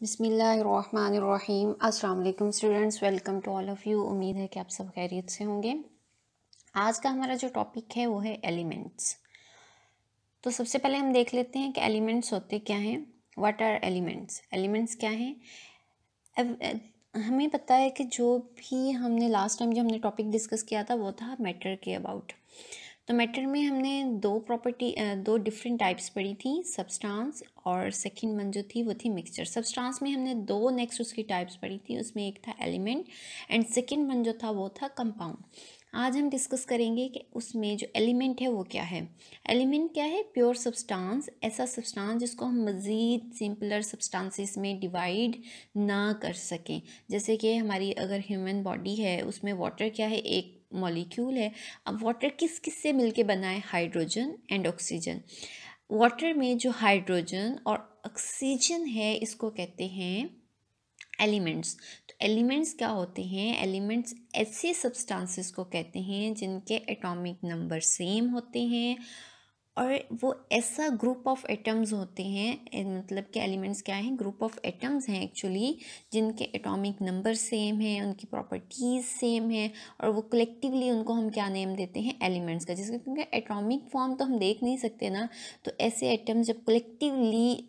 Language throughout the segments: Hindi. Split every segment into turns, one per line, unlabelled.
बिस्मिल्लाहिर्रहमानिर्रहीम। अस्सलाम वालेकुम students, welcome to all of you. उम्मीद है कि आप सब खैरियत से होंगे। आज का हमारा जो टॉपिक है वो है एलिमेंट्स। तो सबसे पहले हम देख लेते हैं कि एलिमेंट्स होते क्या हैं। What are elements? एलिमेंट्स क्या हैं? हमें पता है कि जो भी हमने लास्ट टाइम जो हमने टॉपिक डिस्कस किया था वो था मैटर के अबाउट। तो मैटर में हमने दो डिफरेंट टाइप्स पढ़ी थी, सब्सटेंस और सेकंड वन जो थी वो थी मिक्सचर। सब्सटेंस में हमने दो नेक्स्ट उसकी टाइप्स पढ़ी थी, उसमें एक था एलिमेंट एंड सेकंड वन जो था वो था कंपाउंड। आज हम डिस्कस करेंगे कि उसमें जो एलिमेंट है वो क्या है। एलिमेंट क्या है? प्योर सब्सटेंस, ऐसा सब्सटेंस जिसको हम मज़ीद सिंपलर सब्सटेंसेस में डिवाइड ना कर सकें। जैसे कि हमारी अगर ह्यूमन बॉडी है उसमें वाटर क्या है? एक मॉलिक्यूल है। अब वाटर किस किस से मिलके बना है? Hydrogen and oxygen. वाटर में जो हाइड्रोजन और ऑक्सीजन है इसको कहते हैं एलिमेंट्स। तो एलिमेंट्स क्या होते हैं? एलिमेंट्स ऐसे सब्सटेंसेस को कहते हैं जिनके एटॉमिक नंबर सेम होते हैं और वो ऐसा ग्रुप ऑफ एटम्स होते हैं, मतलब कि एलिमेंट्स क्या हैं? ग्रुप ऑफ एटम्स हैं एक्चुअली, जिनके एटॉमिक नंबर सेम है, उनकी प्रॉपर्टीज़ सेम है और वो कलेक्टिवली उनको हम क्या नेम देते हैं? एलिमेंट्स का। जिसके क्योंकि एटॉमिक फॉर्म तो हम देख नहीं सकते ना, तो ऐसे एटम्स जब कलेक्टिवली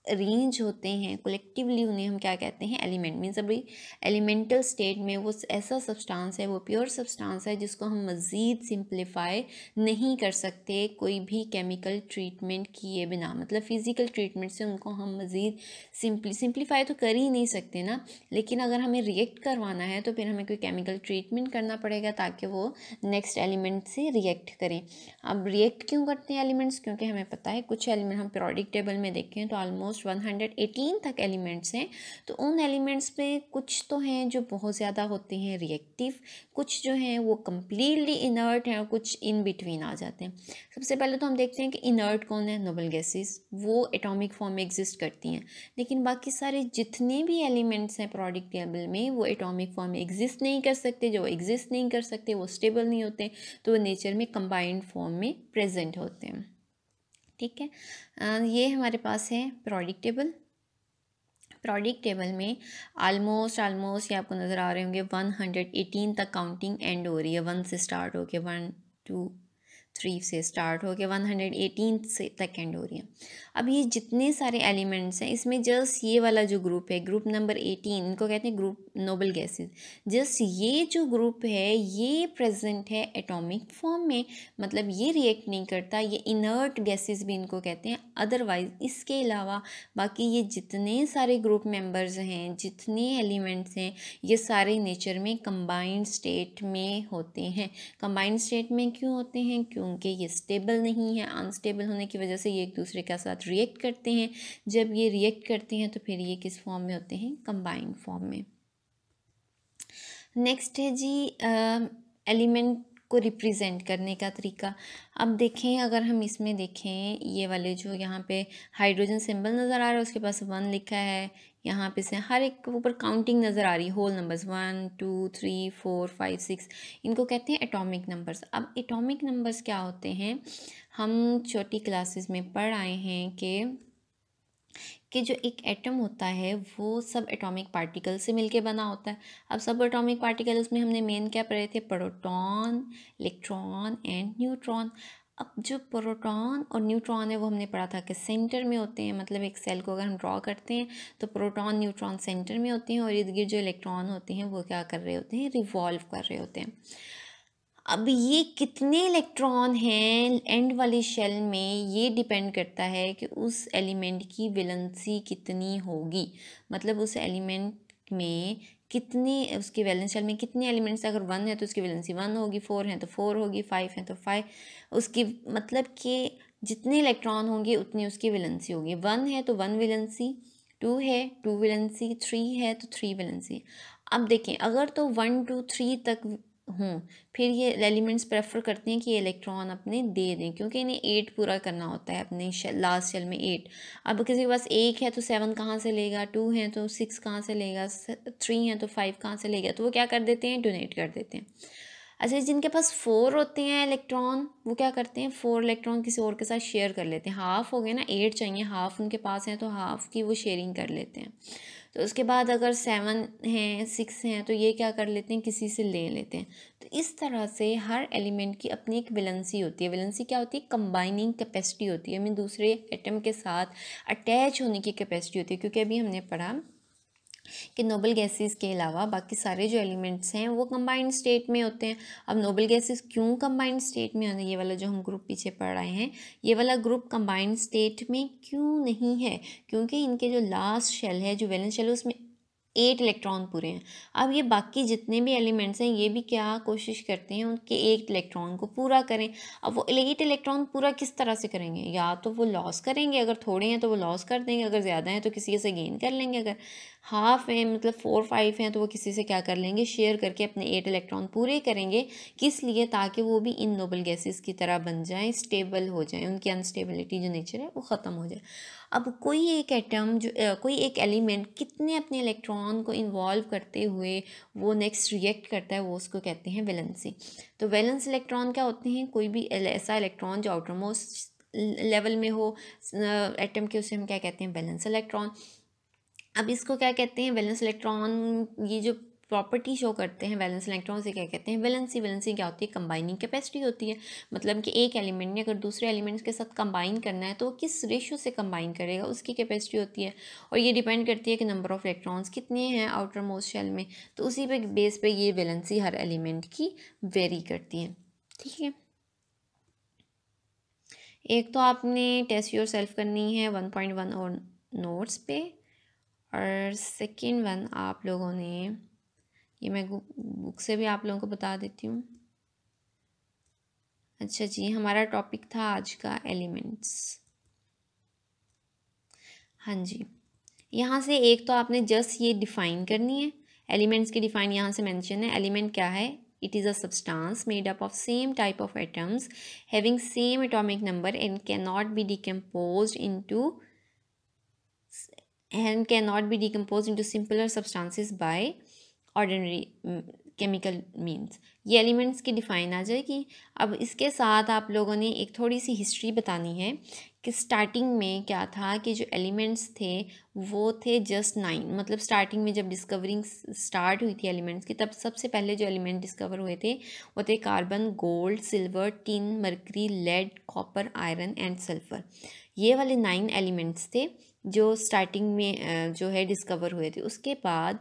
अरेंज होते हैं, कलेक्टिवली उन्हें हम क्या कहते हैं? एलिमेंट। मीन्स अभी एलिमेंटल स्टेट में वो ऐसा सब्सटेंस है, वो प्योर सब्सटेंस है जिसको हम मज़ीद सिंप्लीफाई नहीं कर सकते कोई भी केमिकल ट्रीटमेंट किए बिना। मतलब फ़िज़िकल ट्रीटमेंट से उनको हम मज़ीद सिंप्लीफाई तो कर ही नहीं सकते ना, लेकिन अगर हमें रिएक्ट करवाना है तो फिर हमें कोई केमिकल ट्रीटमेंट करना पड़ेगा ताकि वो नेक्स्ट एलिमेंट से रिएक्ट करें। अब रिएक्ट क्यों करते हैं एलिमेंट्स? क्योंकि हमें पता है कुछ एलिमेंट हम पीरियोडिक टेबल में देखें तो ऑलमोस्ट 118 तक एलिमेंट्स हैं। तो उन एलिमेंट्स में कुछ तो हैं जो बहुत ज़्यादा होते हैं रिएक्टिव, कुछ जो हैं वो कम्प्लीटली इनर्ट हैं और कुछ इन बिटवीन आ जाते हैं। सबसे पहले तो हम देखते हैं कि इनर्ट कौन है? नोबल गैसेस, वो एटॉमिक फॉर्म में एग्जिस्ट करती हैं। लेकिन बाकी सारे जितने भी एलिमेंट्स हैं पीरियोडिक टेबल में वो एटॉमिक फॉर्म में एग्जिस्ट नहीं कर सकते। जो एग्जिस्ट नहीं कर सकते वो स्टेबल नहीं होते, तो वो नेचर में कंबाइंड फॉर्म में प्रेजेंट होते हैं। ठीक है, ये हमारे पास है पीरियोडिक टेबल। पीरियोडिक टेबल में ऑलमोस्ट ये आपको नज़र आ रहे होंगे 118 तक काउंटिंग एंड हो रही है। 1 से स्टार्ट होके 1 2 3 से स्टार्ट होके 118 से तक एंड हो रही है। अब ये जितने सारे एलिमेंट्स हैं इसमें जस्ट ये वाला जो ग्रुप है, ग्रुप नंबर 18, इनको कहते हैं ग्रुप नोबल गैसेस। जस्ट ये जो ग्रुप है ये प्रेजेंट है एटॉमिक फॉर्म में, मतलब ये रिएक्ट नहीं करता, ये इनर्ट गैसेस भी इनको कहते हैं। अदरवाइज इसके अलावा बाकी ये जितने सारे ग्रुप मेंबर्स हैं, जितने एलिमेंट्स हैं, ये सारे नेचर में कंबाइंड स्टेट में होते हैं। कंबाइंड स्टेट में क्यों होते हैं? क्योंकि ये स्टेबल नहीं है। अनस्टेबल होने की वजह से ये एक दूसरे के साथ रिएक्ट करते हैं। जब ये रिएक्ट करते हैं तो फिर ये किस फॉर्म में होते हैं? कंबाइंड फॉर्म में। नेक्स्ट है जी एलिमेंट को रिप्रेजेंट करने का तरीका। अब देखें, अगर हम इसमें देखें ये वाले जो यहाँ पे हाइड्रोजन सिंबल नज़र आ रहा है उसके पास 1 लिखा है, यहाँ पे से हर एक के ऊपर काउंटिंग नज़र आ रही है, होल नंबर्स 1 2 3 4 5 6, इनको कहते हैं एटॉमिक नंबर्स। अब एटॉमिक नंबर्स क्या होते हैं? हम छोटी क्लासेस में पढ़ आए हैं कि जो एक एटम होता है वो सब एटॉमिक पार्टिकल से मिलके बना होता है। अब सब एटॉमिक पार्टिकल उसमें हमने मेन क्या पढ़े थे? Proton, electron and neutron. अब जो प्रोटॉन और न्यूट्रॉन है वो हमने पढ़ा था कि सेंटर में होते हैं। मतलब एक सेल को अगर हम ड्रॉ करते हैं तो प्रोटॉन न्यूट्रॉन सेंटर में होते हैं और इर्द गिर्द जो इलेक्ट्रॉन होते हैं वो क्या कर रहे होते हैं? रिवॉल्व कर रहे होते हैं। अब ये कितने इलेक्ट्रॉन हैं एंड वाली शेल में, ये डिपेंड करता है कि उस एलिमेंट की वैलेंसी कितनी होगी। मतलब उस एलिमेंट में कितने, उसकी वैलेंस शेल में कितने एलिमेंट्स, अगर 1 है तो उसकी वैलेंसी 1 होगी, 4 है तो 4 होगी, 5 है तो 5 उसकी, मतलब कि जितने इलेक्ट्रॉन होंगे उतनी उसकी वैलेंसी होगी। 1 है तो 1 वैलेंसी, 2 है 2 वैलेंसी, 3 है तो 3 वैलेंसी। अब देखें, अगर तो 1 2 3 तक हूँ, फिर ये एलिमेंट्स प्रेफर करते हैं कि ये इलेक्ट्रॉन अपने दे दें, क्योंकि इन्हें 8 पूरा करना होता है अपने लास्ट शेल में 8। अब किसी के पास 1 है तो 7 कहाँ से लेगा, 2 है तो 6 कहाँ से लेगा, 3 है तो 5 कहाँ से लेगा, तो वो क्या कर देते हैं? डोनेट कर देते हैं। अच्छा, जिनके पास 4 होते हैं इलेक्ट्रॉन, वो क्या करते हैं, 4 इलेक्ट्रॉन किसी और के साथ शेयर कर लेते हैं। हाफ हो गए ना, 8 चाहिए, हाफ उनके पास है तो हाफ की वो शेयरिंग कर लेते हैं। तो उसके बाद अगर 7 हैं, 6 हैं, तो ये क्या कर लेते हैं, किसी से ले लेते हैं। तो इस तरह से हर एलिमेंट की अपनी एक वैलेंसी होती है। वैलेंसी क्या होती है, कंबाइनिंग कैपेसिटी होती है, मीन दूसरे एटम के साथ अटैच होने की कैपेसिटी होती है। क्योंकि अभी हमने पढ़ा कि नोबल गैसेस के अलावा बाकी सारे जो एलिमेंट्स हैं वो कंबाइंड स्टेट में होते हैं। अब नोबल गैसेस क्यों कंबाइंड स्टेट में होते हैं, ये वाला जो हम ग्रुप पीछे पढ़ रहे हैं, ये वाला ग्रुप कंबाइंड स्टेट में क्यों नहीं है, क्योंकि इनके जो लास्ट शेल है, जो वैलेंस शेल है, उसमें 8 इलेक्ट्रॉन पूरे हैं। अब ये बाकी जितने भी एलिमेंट्स हैं ये भी क्या कोशिश करते हैं, उनके 8 इलेक्ट्रॉन को पूरा करें। अब वो 8 इलेक्ट्रॉन पूरा किस तरह से करेंगे, या तो वो लॉस करेंगे, अगर थोड़े हैं तो वो लॉस कर देंगे, अगर ज़्यादा हैं तो किसी से गेन कर लेंगे, अगर हाफ है मतलब 4 5 हैं तो वो किसी से क्या कर लेंगे, शेयर करके अपने 8 इलेक्ट्रॉन पूरे करेंगे। किस लिए, ताकि वो भी इन नोबल गैसेस की तरह बन जाएं, स्टेबल हो जाएं, उनकी अनस्टेबिलिटी जो नेचर है वो ख़त्म हो जाए। अब कोई एक एटम जो कोई एक एलिमेंट कितने अपने इलेक्ट्रॉन को इन्वॉल्व करते हुए वो नेक्स्ट रिएक्ट करता है, वो उसको कहते हैं वैलेंसी। तो वैलेंस इलेक्ट्रॉन क्या होते हैं, कोई भी ऐसा इलेक्ट्रॉन जो आउटर मोस्ट लेवल में हो एटम के, उसे हम क्या कहते हैं, वैलेंस इलेक्ट्रॉन। अब इसको क्या कहते हैं, वैलेंस इलेक्ट्रॉन, ये जो प्रॉपर्टी शो करते हैं वैलेंस इलेक्ट्रॉन से क्या कहते हैं, वैलेंसी। वैलेंसी क्या होती है, कंबाइनिंग कैपेसिटी होती है। मतलब कि एक एलिमेंट ने अगर दूसरे एलिमेंट्स के साथ कंबाइन करना है तो वो किस रेशियो से कंबाइन करेगा, उसकी कैपेसिटी होती है। और ये डिपेंड करती है कि नंबर ऑफ इलेक्ट्रॉन्स कितने हैं आउटर मोस्ट शेल में। तो उसी पे बेस पे ये वैलेंसी हर एलिमेंट की वेरी करती है। ठीक है, एक तो आपने टेस्ट योर सेल्फ करनी है 1.1 और नोट्स पे, और सेकेंड वन आप लोगों ने, ये मैं बुक से भी आप लोगों को बता देती हूँ। अच्छा जी, हमारा टॉपिक था आज का एलिमेंट्स। हाँ जी, यहाँ से एक तो आपने जस्ट ये डिफ़ाइन करनी है, एलिमेंट्स की डिफ़ाइन यहाँ से मेंशन है। एलिमेंट क्या है, it is a substance made up of same type of atoms having same atomic number and can not be decomposed into simpler substances by ordinary chemical means। ये एलिमेंट्स की डिफ़ाइन आ जाएगी। अब इसके साथ आप लोगों ने एक थोड़ी सी हिस्ट्री बतानी है कि स्टार्टिंग में क्या था, कि जो एलिमेंट्स थे वो थे जस्ट 9। मतलब स्टार्टिंग में जब डिस्कवरिंग स्टार्ट हुई थी एलिमेंट्स की, तब सबसे पहले जो एलिमेंट डिस्कवर हुए थे वो थे carbon, gold, silver, tin, mercury, lead, copper, iron and sulphur. ये वाले 9 एलिमेंट्स थे जो स्टार्टिंग में जो है डिस्कवर हुए थे। उसके बाद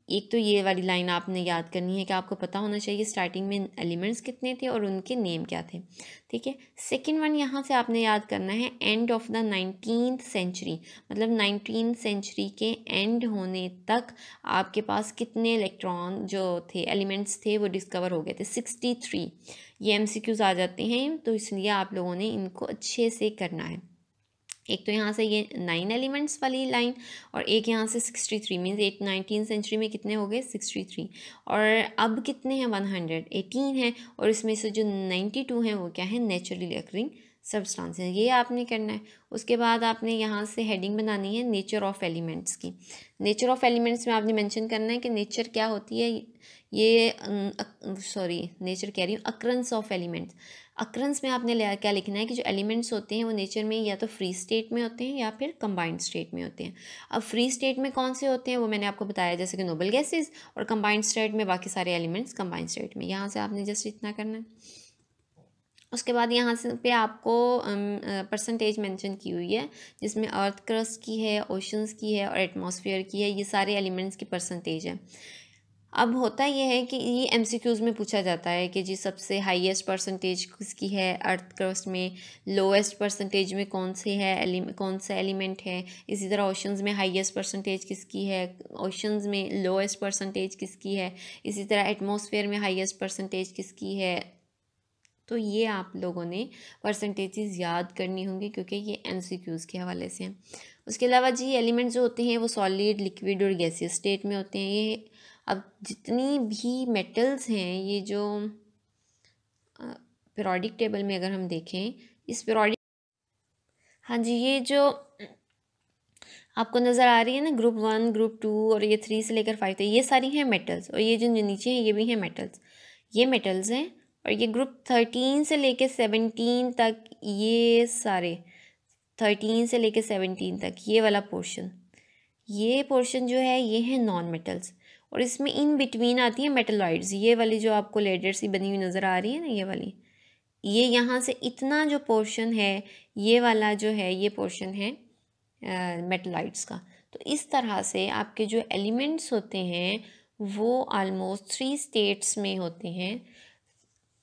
एक तो ये वाली लाइन आपने याद करनी है कि आपको पता होना चाहिए स्टार्टिंग में एलिमेंट्स कितने थे और उनके नेम क्या थे। ठीक है, सेकेंड वन यहाँ से आपने याद करना है end of the 19th century. मतलब 19th सेंचुरी के एंड होने तक आपके पास कितने इलेक्ट्रॉन जो थे, एलिमेंट्स थे, वो डिस्कवर हो गए थे, 63। ये MCQs आ जाते हैं, तो इसलिए आप लोगों ने इनको अच्छे से करना है। एक तो यहाँ से ये 9 एलिमेंट्स वाली लाइन, और एक यहाँ से 63 मीन्स 19th सेंचुरी में कितने हो गए, 63। और अब कितने हैं, 118 हैं, और इसमें से जो 92 हैं वो क्या है, नेचुरली अकरिंग सब्सटेंसेस। ये आपने करना है। उसके बाद आपने यहाँ से हेडिंग बनानी है नेचर ऑफ एलिमेंट्स की। नेचर ऑफ एलिमेंट्स में आपने मेंशन करना है कि नेचर क्या होती है, ये नेचर कह रही हूँ, अक्रंस ऑफ एलिमेंट्स। अक्रंस में आपने क्या लिखना है कि जो एलिमेंट्स होते हैं वो नेचर में या तो फ्री स्टेट में होते हैं या फिर कंबाइंड स्टेट में होते हैं। अब फ्री स्टेट में कौन से होते हैं वो मैंने आपको बताया, जैसे कि नोबल गैसेस, और कंबाइंड स्टेट में बाकी सारे एलिमेंट्स कंबाइंड स्टेट में। यहाँ से आपने जस्ट इतना करना है। उसके बाद यहाँ से पे आपको परसेंटेज मेंशन की हुई है, जिसमें अर्थ क्रस्ट की है, ओशंस की है और एटमॉस्फेयर की है। ये सारे एलिमेंट्स की परसेंटेज है। अब होता यह है कि ये MCQs में पूछा जाता है कि जी सबसे हाईएस्ट परसेंटेज किसकी है अर्थ क्रस्ट में, लोएस्ट परसेंटेज में कौन सा एलिमेंट है। इसी तरह ओशंस में हाईएस्ट परसेंटेज किसकी है, ओशंस में लोएस्ट परसेंटेज किसकी है, इसी तरह एटमॉस्फेयर में हाईएस्ट परसेंटेज किसकी है। तो ये आप लोगों ने परसेंटेजेस याद करनी होंगी क्योंकि ये MCQs के हवाले से हैं। उसके अलावा जी एलिमेंट्स जो होते हैं वो सॉलिड, लिक्विड और गैसियस स्टेट में होते हैं। ये अब जितनी भी मेटल्स हैं, ये जो पीरियोडिक टेबल में अगर हम देखें, इस पीरियोडिक, हाँ जी, ये जो आपको नज़र आ रही है ना, ग्रुप 1, ग्रुप 2 और ये 3 से लेकर 5 तक, ये सारी हैं मेटल्स। और ये जो नीचे हैं ये भी हैं मेटल्स। ये मेटल्स हैं, और ये ग्रुप 13 से लेके 17 तक, ये सारे 13 से लेके 17 तक ये वाला पोर्शन, ये पोर्शन जो है ये है नॉन मेटल्स। और इसमें इन बिटवीन आती है मेटलॉइड्स, ये वाली जो आपको लेडर सी बनी हुई नज़र आ रही है ना, ये वाली, ये यहाँ से इतना जो पोर्शन है, ये वाला जो है ये पोर्शन है मेटलॉइड्स का। तो इस तरह से आपके जो एलिमेंट्स होते हैं वो ऑलमोस्ट 3 स्टेट्स में होते हैं,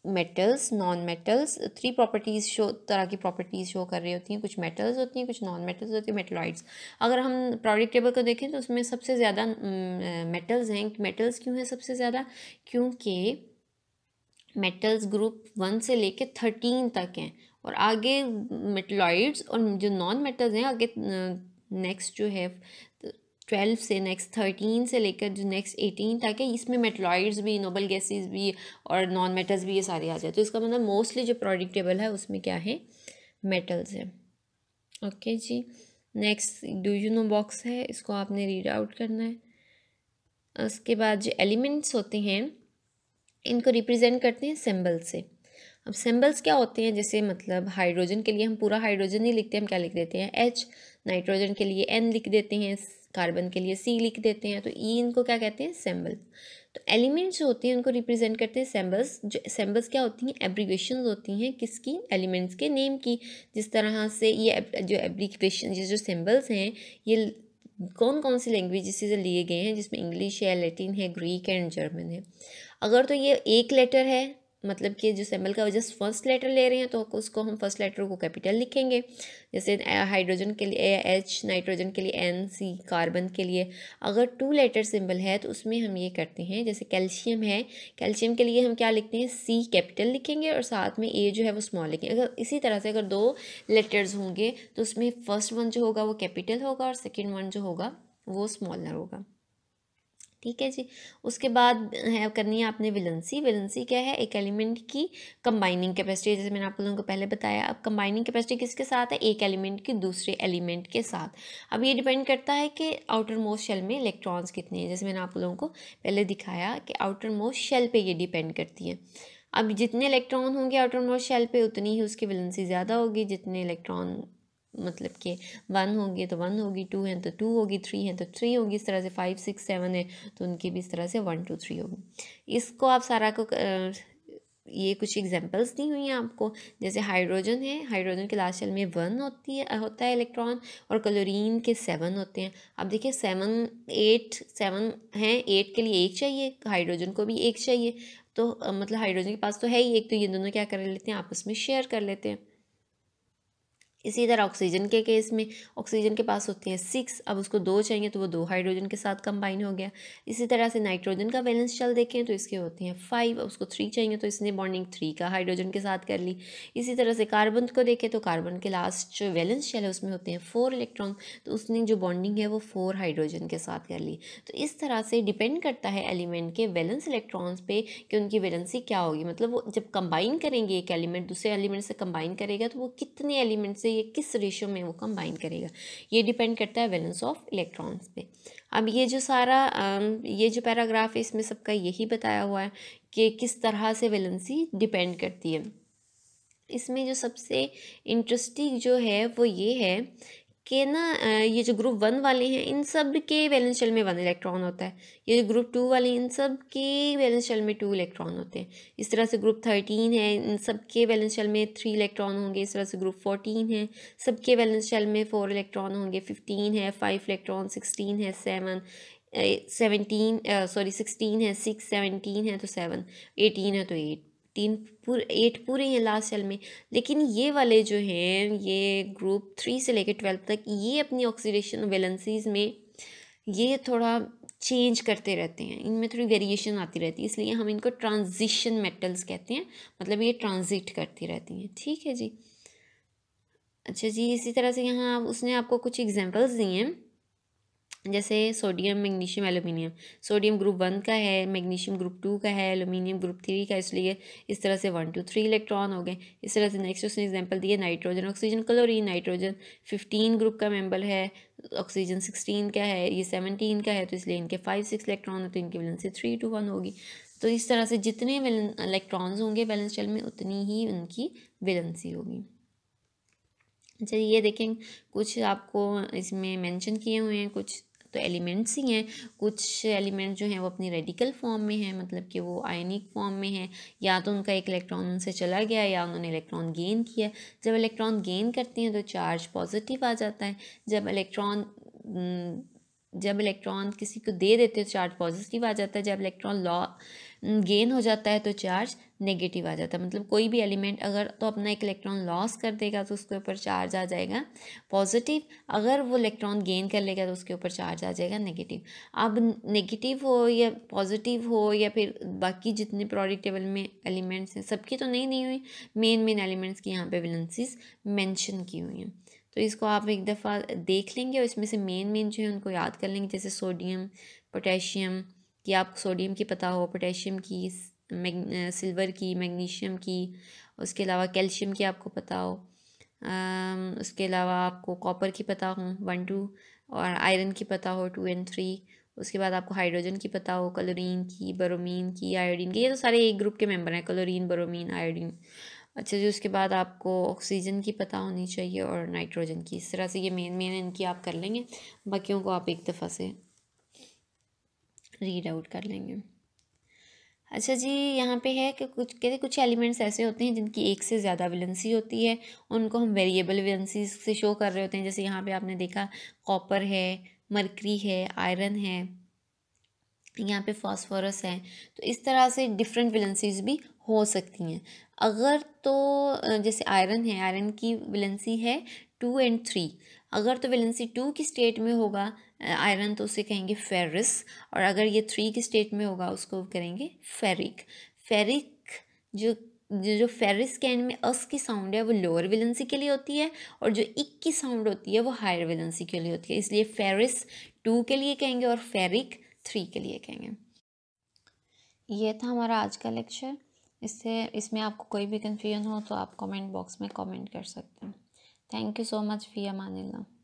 metals, non metals, 3 properties show, तरह की प्रॉपर्टीज़ शो कर रही होती हैं, कुछ मेटल्स होती हैं, कुछ नॉन मेटल्स होती हैं, मेटलॉइड्स। अगर हम पीरियोडिक टेबल को देखें तो उसमें सबसे ज़्यादा मेटल्स हैं। मेटल्स क्यों हैं सबसे ज़्यादा? क्योंकि मेटल्स ग्रुप 1 से लेके 13 तक हैं, और आगे मेटलॉइड्स और जो नॉन मेटल्स हैं आगे नेक्स्ट जो है 12 से नेक्स्ट 13 से लेकर जो नेक्स्ट 18 तक है, इसमें मेटलॉइड्स भी, नोबल गैसेस भी और नॉन मेटल्स भी, ये सारे आ जाए। तो इसका मतलब मोस्टली जो पीरियोडिक टेबल है उसमें क्या है, मेटल्स है। ओके जी, next do you know box है, इसको आपने रीड आउट करना है। उसके बाद जो एलिमेंट्स होते हैं इनको रिप्रेजेंट करते हैं सिंबल से। अब सिंबल्स क्या होते हैं, जैसे मतलब हाइड्रोजन के लिए हम पूरा हाइड्रोजन नहीं लिखते, हम क्या लिख देते हैं H, नाइट्रोजन के लिए N लिख देते हैं, कार्बन के लिए C लिख देते हैं, तो E इनको क्या कहते हैं, सिंबल। तो एलिमेंट्स जो होती हैं उनको रिप्रेजेंट करते हैं सिंबल्स। जो सिंबल्स क्या होती हैं, एब्रीविएशंस होती हैं, किसकी, एलिमेंट्स के नेम की। जिस तरह से ये जो एब्रीविएशन, ये जो सिंबल्स हैं ये कौन कौन सी लैंग्वेज से लिए गए हैं, जिसमें इंग्लिश है, लैटिन है, ग्रीक एंड जर्मन है। अगर तो ये एक लेटर है, मतलब कि जो सिंबल का जस्ट फर्स्ट लेटर ले रहे हैं तो उसको हम फर्स्ट लेटर को कैपिटल लिखेंगे, जैसे हाइड्रोजन के लिए H, नाइट्रोजन के लिए N, C, कार्बन के लिए। अगर 2 लेटर सिंबल है तो उसमें हम ये करते हैं, जैसे कैल्शियम है, कैल्शियम के लिए हम क्या लिखते हैं, C कैपिटल लिखेंगे और साथ में A जो है वो स्मॉल लिखेंगे। अगर इसी तरह से अगर 2 लेटर्स होंगे तो उसमें फर्स्ट वन जो होगा वो कैपिटल होगा और सेकेंड वन जो होगा वो स्मॉलर होगा। ठीक है जी। उसके बाद है करनी है आपने वैलेंसी। वैलेंसी क्या है, एक एलिमेंट की कंबाइनिंग कैपेसिटी, जैसे मैंने आप लोगों को पहले बताया। अब कंबाइनिंग कैपेसिटी किसके साथ है, एक एलिमेंट की दूसरे एलिमेंट के साथ। अब ये डिपेंड करता है कि आउटर मोस्ट शेल में इलेक्ट्रॉन्स कितने हैं, जैसे मैंने आप लोगों को पहले दिखाया कि आउटर मोस्ट शेल पे ये डिपेंड करती है। अब जितने इलेक्ट्रॉन होंगे आउटर मोस्ट शेल पे उतनी ही उसकी वैलेंसी ज़्यादा होगी। जितने इलेक्ट्रॉन मतलब कि 1 होंगे तो 1 होगी, 2 हैं तो 2 होगी, 3 हैं तो 3 होगी, इस तरह से 5, 6, 7 है तो उनकी भी इस तरह से 1, 2, 3 होगी। इसको आप सारा को ये कुछ एग्जांपल्स दी हुई हैं आपको। जैसे हाइड्रोजन है, हाइड्रोजन के लास्ट शेल में 1 होता है इलेक्ट्रॉन, और क्लोरीन के 7 होते हैं। अब देखिए 7, 8, 7 हैं, 8 के लिए 1 चाहिए, हाइड्रोजन को भी 1 चाहिए। तो मतलब हाइड्रोजन के पास तो है ही 1, तो ये दोनों क्या कर लेते हैं, आपस में शेयर कर लेते हैं। इसी तरह ऑक्सीजन के केस में ऑक्सीजन के पास होते हैं 6, अब उसको 2 चाहिए तो वो 2 हाइड्रोजन के साथ कंबाइन हो गया। इसी तरह से नाइट्रोजन का वैलेंस शेल देखें तो इसके होते हैं 5, अब उसको 3 चाहिए तो इसने बॉन्डिंग 3 का हाइड्रोजन के साथ कर ली। इसी तरह से कार्बन को देखें तो कार्बन के लास्ट जो वैलेंस शेल है उसमें होते हैं 4 इलेक्ट्रॉन, तो उसने जो बॉन्डिंग है वो 4 हाइड्रोजन के साथ कर ली। तो इस तरह से डिपेंड करता है एलिमेंट के वैलेंस इलेक्ट्रॉन्स पे कि उनकी वैलेंसी क्या होगी, मतलब वो जब कंबाइन करेंगे, एक एलिमेंट दूसरे एलिमेंट से कंबाइन करेगा तो वो कितने एलिमेंट से ये किस रेशियो में वो कंबाइन करेगा, ये डिपेंड करता है वैलेंस ऑफ इलेक्ट्रॉन्स पे। अब ये जो सारा ये जो पैराग्राफ है इसमें सबका यही बताया हुआ है कि किस तरह से वैलेंसी डिपेंड करती है। इसमें जो सबसे इंटरेस्टिंग जो है वो ये है कि ना ये जो ग्रुप 1 वाले हैं इन सब के वैलेंस शेल में 1 इलेक्ट्रॉन होता है। ये जो ग्रुप 2 वाले इन सब के वैलेंस शेल में 2 इलेक्ट्रॉन होते हैं। इस तरह से ग्रुप 13 है, इन सब के वैलेंस शेल में 3 इलेक्ट्रॉन होंगे। इस तरह से ग्रुप 14 है, सबके वैलेंस शेल में 4 इलेक्ट्रॉन होंगे। 15 है 5 इलेक्ट्रॉन, 16 है 7, 16 है 6, 17 है तो 7, 18 है तो 8 पूरे हैं लास्ट सेल में। लेकिन ये वाले जो हैं ये ग्रुप 3 से लेकर 12 तक ये अपनी ऑक्सीडेशन वैलेंसीज में ये थोड़ा चेंज करते रहते हैं, इनमें थोड़ी वेरिएशन आती रहती है, इसलिए हम इनको ट्रांजिशन मेटल्स कहते हैं, मतलब ये ट्रांजिट करती रहती हैं। ठीक है जी। अच्छा जी, इसी तरह से यहाँ उसने आपको कुछ एग्जांपल्स दिए हैं, जैसे sodium, magnesium, aluminium. Sodium group 1 का है, मैग्नीशियम ग्रुप 2 का है, एल्यूमिनियम ग्रुप 3 का, इसलिए इस तरह से 1, 2, 3 इलेक्ट्रॉन हो गए। इस तरह से नेक्स्ट उसने एग्जांपल दिया nitrogen, oxygen, chlorine. Nitrogen 15 group का मेंबर है, ऑक्सीजन 16 का है, ये 17 का है, तो इसलिए इनके 5, 6 इलेक्ट्रॉन होते हैं, इनकी वैलेंसी 3 to 1 होगी। तो इस तरह से जितने इलेक्ट्रॉन्स होंगे वैलेंस शेल में उतनी ही उनकी वैलेंसी होगी। चलिए ये देखें, कुछ आपको इसमें मेंशन किए हुए हैं, कुछ तो एलिमेंट्स ही हैं। कुछ एलिमेंट जो हैं वो अपनी रेडिकल फॉर्म में हैं, मतलब कि वो आयनिक फॉर्म में हैं, या तो उनका एक इलेक्ट्रॉन उनसे चला गया या उन्होंने इलेक्ट्रॉन गेन किया। जब इलेक्ट्रॉन गेन करती हैं तो चार्ज पॉजिटिव आ जाता है, जब इलेक्ट्रॉन किसी को दे देते हैं तो चार्ज पॉजिटिव आ जाता है, जब इलेक्ट्रॉन गेन हो जाता है तो चार्ज नेगेटिव आ जाता है। मतलब कोई भी एलिमेंट अगर तो अपना एक इलेक्ट्रॉन लॉस कर देगा तो उसके ऊपर चार्ज आ जाएगा पॉजिटिव, अगर वो इलेक्ट्रॉन गेन कर लेगा तो उसके ऊपर चार्ज आ जाएगा नेगेटिव। अब नेगेटिव हो या पॉजिटिव हो या फिर बाकी जितने पीरियोडिक टेबल में एलिमेंट्स हैं सबकी तो नहीं हुई, मेन एलिमेंट्स की यहाँ पे वैलेंसीज मेंशन की हुई हैं। तो इसको आप एक दफ़ा देख लेंगे और इसमें से मेन जो है उनको याद कर लेंगे, जैसे सोडियम, पोटेशियम की आपको सोडियम की पता हो, पोटेशियम की, सिल्वर की, मैग्नीशियम की, उसके अलावा कैल्शियम की आपको पता हो, उसके अलावा आपको कॉपर की पता हो 1 2, और आयरन की पता हो 2 और 3। उसके बाद आपको हाइड्रोजन की पता हो, क्लोरीन की, ब्रोमीन की, आयोडीन की, ये तो सारे एक ग्रुप के मेंबर हैं, क्लोरीन, ब्रोमीन, आयोडीन। अच्छा जी, उसके बाद आपको ऑक्सीजन की पता होनी चाहिए और नाइट्रोजन की। इस तरह से ये मेन इनकी आप कर लेंगे, बाकियों को आप एक दफ़ा से रीड आउट कर लेंगे। अच्छा जी, यहाँ पे है कि कुछ एलिमेंट्स ऐसे होते हैं जिनकी एक से ज़्यादा वैलेंसी होती है, उनको हम वेरिएबल वैलेंसी से शो कर रहे होते हैं। जैसे यहाँ पे आपने देखा कॉपर है, मरकरी है, आयरन है, यहाँ पे फास्फोरस है। तो इस तरह से डिफरेंट वैलेंसीज भी हो सकती हैं। अगर तो जैसे आयरन है, आयरन की वैलेंसी है 2 और 3। अगर तो वैलेंसी 2 की स्टेट में होगा आयरन तो उसे कहेंगे फेरस, और अगर ये 3 की स्टेट में होगा उसको करेंगे फेरिक। फेरिक जो जो फेरिस के एंड में अस की साउंड है वो लोअर वैलेंसी के लिए होती है, और जो इक की साउंड होती है वो हायर वैलेंसी के लिए होती है, इसलिए फेरिस 2 के लिए कहेंगे और फेरिक 3 के लिए कहेंगे। ये था हमारा आज का लेक्चर। इसमें आपको कोई भी कन्फ्यूजन हो तो आप कमेंट बॉक्स में कमेंट कर सकते हैं। थैंक यू सो मच, फ़ी अमानिल्लाह।